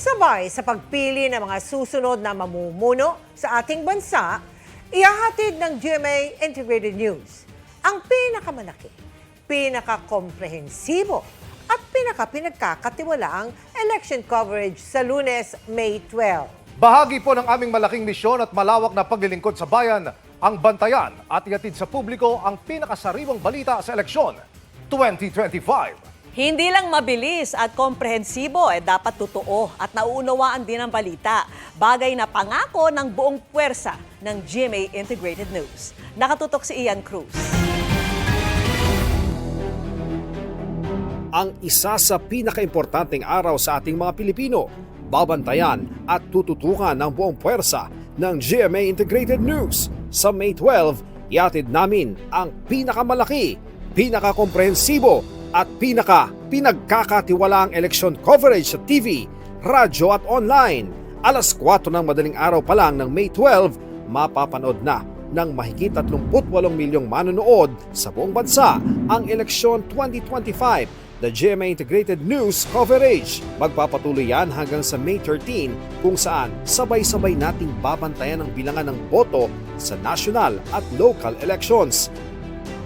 Sabay sa pagpili ng mga susunod na mamumuno sa ating bansa, ihahatid ng GMA Integrated News ang pinakamalaki, pinakakomprehensibo at pinagkakatiwalaang election coverage sa Lunes, May 12. Bahagi po ng aming malaking misyon at malawak na paglilingkod sa bayan ang bantayan at ihatid sa publiko ang pinakasariwang balita sa eleksyon 2025. Hindi lang mabilis at komprehensibo, dapat totoo at nauunawaan din ang balita. Bagay na pangako ng buong puwersa ng GMA Integrated News. Nakatutok si Ian Cruz. Ang isa sa pinakaimportanteng araw sa ating mga Pilipino, babantayan at tututukan ng buong puwersa ng GMA Integrated News. Sa May 12, ihatid namin ang pinakamalaki, pinakakomprehensibo at pinagkakatiwalaang election coverage sa TV, radyo at online. Alas 4 ng madaling araw pa lang ng May 12, mapapanood na ng mahigit 38 milyong manonood sa buong bansa ang eleksyon 2025, the GMA Integrated News coverage. Magpapatuloy yan hanggang sa May 13 kung saan sabay-sabay nating babantayan ang bilangan ng boto sa national at local elections.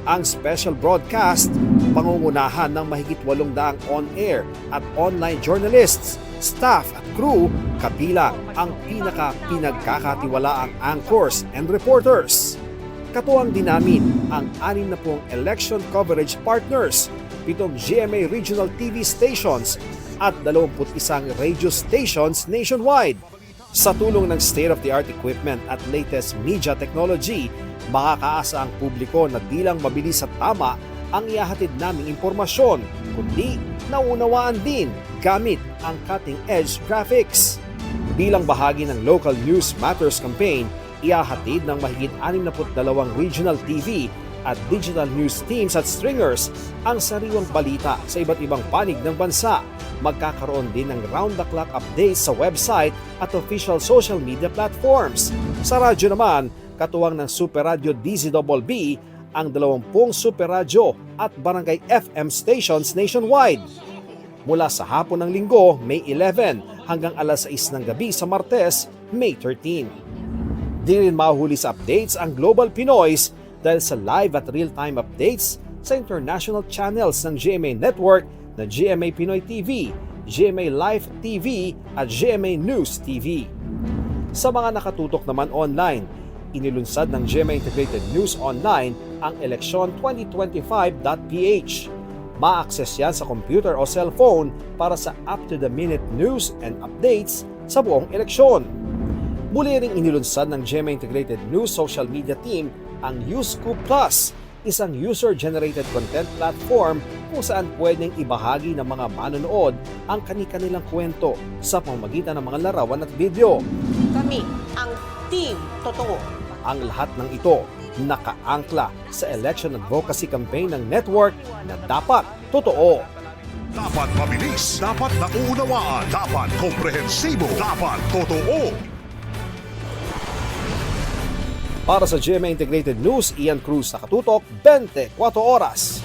Ang special broadcast, pangungunahan ng mahigit 800 on-air at online journalists, staff at crew, kabilang ang pinagkakatiwalaang anchors and reporters. Katuwang din namin ang 60 election coverage partners, 7 GMA regional TV stations at 21 radio stations nationwide. Sa tulong ng state-of-the-art equipment at latest media technology, makakaasa ang publiko na di lang mabilis at tama ang ihahatid naming impormasyon, kundi naunawaan din gamit ang cutting-edge graphics. Bilang bahagi ng Local News Matters campaign, ihahatid ng mahigit 62 regional TV at digital news teams at stringers ang sariwang balita sa iba't ibang panig ng bansa. Magkakaroon din ng round-the-clock updates sa website at official social media platforms. Sa radyo naman, katuwang ng Super Radio DZBB ang 20 Super Radio at Barangay FM stations nationwide. Mula sa hapon ng Linggo, May 11 hanggang alas 6 ng gabi sa Martes, May 13. Di rin mahuli sa updates ang Global Pinoys dahil sa live at real-time updates sa international channels ng GMA Network na GMA Pinoy TV, GMA Live TV at GMA News TV. Sa mga nakatutok naman online, inilunsad ng GMA Integrated News Online ang election2025.ph. Ma-access yan sa computer o cellphone para sa up-to-the-minute news and updates sa buong eleksyon. Muli ring inilunsad ng GMA Integrated News social media team ang UScoop Plus, isang user-generated content platform kung saan pwedeng ibahagi ng mga manonood ang kani-kanilang kwento sa pamamagitan ng mga larawan at video. Kami, ang Team Totoo. Ang lahat ng ito nakaangkla sa election advocacy campaign ng network na dapat totoo. Dapat mabilis, dapat nauunawaan, dapat komprehensibo, dapat totoo. Para sa GMA Integrated News, Ian Cruz, nakatutok 24 oras.